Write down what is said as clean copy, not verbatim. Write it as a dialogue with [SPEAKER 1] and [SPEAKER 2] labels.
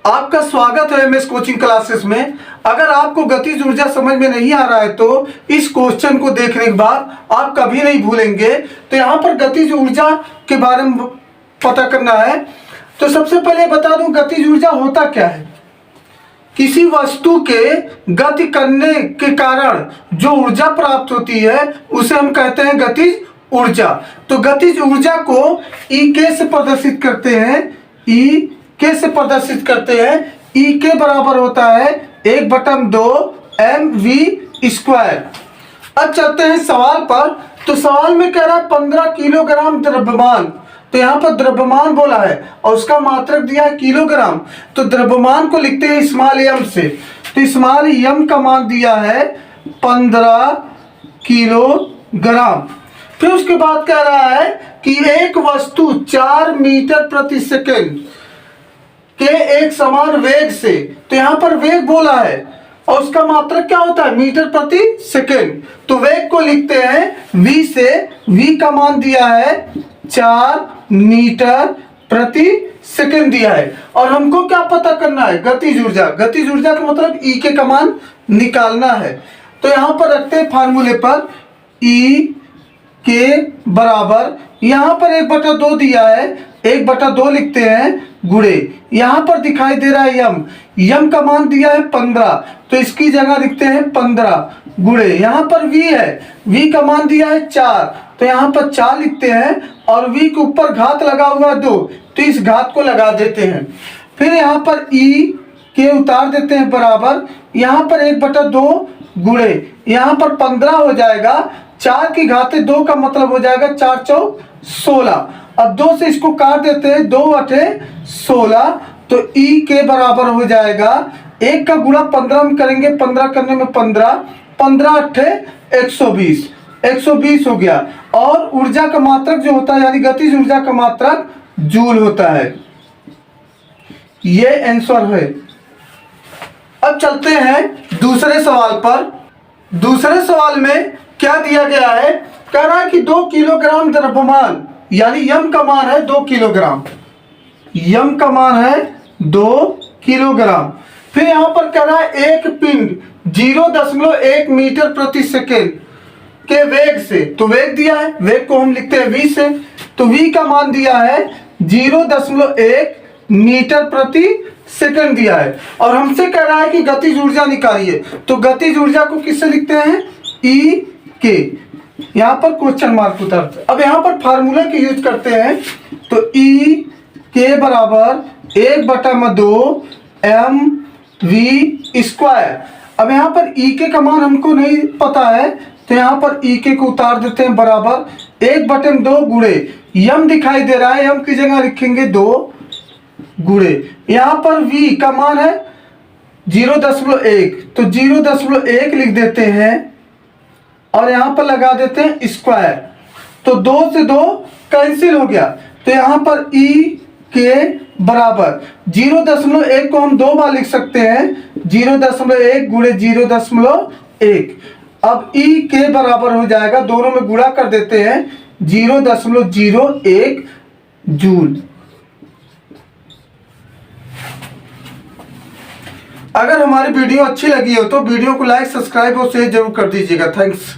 [SPEAKER 1] आपका स्वागत है एमएस कोचिंग क्लासेस में। अगर आपको गतिज ऊर्जा समझ में नहीं आ रहा है तो इस क्वेश्चन को देखने के बाद आप कभी नहीं भूलेंगे। तो यहाँ पर गतिज ऊर्जा के बारे में पता करना है। तो सबसे पहले बता दूं गतिज ऊर्जा होता क्या है। किसी वस्तु के गति करने के कारण जो ऊर्जा प्राप्त होती है उसे हम कहते हैं गतिज ऊर्जा। तो गतिज ऊर्जा को ई के से प्रदर्शित करते हैं। ई के से प्रदर्शित करते हैं। ई के बराबर होता है 1/2 mv²। अब चलते हैं सवाल पर। तो सवाल में कह रहा है 15 किलोग्राम द्रव्यमान। तो यहाँ पर द्रव्यमान बोला है और उसका मात्रक दिया है किलोग्राम। तो द्रव्यमान को लिखते हैं स्मॉल एम से। तो स्मॉल एम का मान दिया है 15 किलोग्राम। फिर उसके बाद कह रहा है कि एक वस्तु 4 मीटर प्रति सेकेंड के एक समान वेग से। तो यहाँ पर वेग बोला है और उसका मात्रक क्या होता है मीटर प्रति सेकेंड। तो वेग को लिखते हैं v से। v का मान दिया है 4 मीटर प्रति सेकेंड दिया है। और हमको क्या पता करना है गतिज ऊर्जा। गतिज ऊर्जा का मतलब ई के का मान निकालना है। तो यहाँ पर रखते हैं फार्मूले पर ई के बराबर यहाँ पर 1/2 दिया है। 1/2 लिखते हैं गुणे यहाँ पर दिखाई दे रहा है यम का मान दिया है 15। तो इसकी जगह लिखते हैं 15 गुणे यहाँ पर v है। v का मान दिया है 4। तो यहाँ पर 4 लिखते हैं और v के ऊपर घात लगा हुआ 2। तो इस घात को लगा देते हैं। फिर यहाँ पर e के उतार देते हैं बराबर यहाँ पर 1/2 गुणे यहाँ पर 15 हो जाएगा। 4 की घाते 2 का मतलब हो जाएगा 4 चौक 16। अब 2 से इसको काट देते हैं 2 8 16। तो ई के बराबर हो जाएगा 1 का गुणा 15 में करेंगे 15 करने में 15 15 8 120 120 हो गया। और ऊर्जा का मात्रक जो होता है यानी गतिज ऊर्जा का मात्रक जूल होता है। ये आंसर है। अब चलते हैं दूसरे सवाल पर। दूसरे सवाल में क्या दिया गया है। कह रहा है कि 2 किलोग्राम द्रव्यमान यानी यम का मान है 2 किलोग्राम। यम का मान है 2 किलोग्राम। फिर यहां पर कह रहा है एक पिंड 0.1 मीटर प्रति सेकेंड के वेग से। तो वेग दिया है वेग को हम लिखते हैं v से। तो v का मान दिया है 0.1 मीटर प्रति सेकंड दिया है और हमसे कह रहा है कि गतिज ऊर्जा निकालिए। तो गतिज ऊर्जा को किससे लिखते हैं ई के। यहाँ पर क्वेश्चन मार्क उतरते। अब यहाँ पर फार्मूला की यूज करते हैं। तो ई के बराबर 1/2 mv²। अब यहाँ पर ई के का मान हमको नहीं पता है तो यहाँ पर ई के को उतार देते हैं बराबर 1/2 गुणे यम दिखाई दे रहा है। यम की जगह लिखेंगे 2 गुणे यहाँ पर v का मान है 0.1। तो 0.1 लिख देते हैं और यहाँ पर लगा देते हैं स्क्वायर। तो 2 से 2 कैंसिल हो गया। तो यहाँ पर e के बराबर 0.1 को हम 2 बार लिख सकते हैं 0.1 गुणे 0.1। अब e के बराबर हो जाएगा दोनों में गुणा कर देते हैं 0.01 जूल। अगर हमारी वीडियो अच्छी लगी हो तो वीडियो को लाइक सब्सक्राइब और शेयर जरूर कर दीजिएगा। थैंक्स।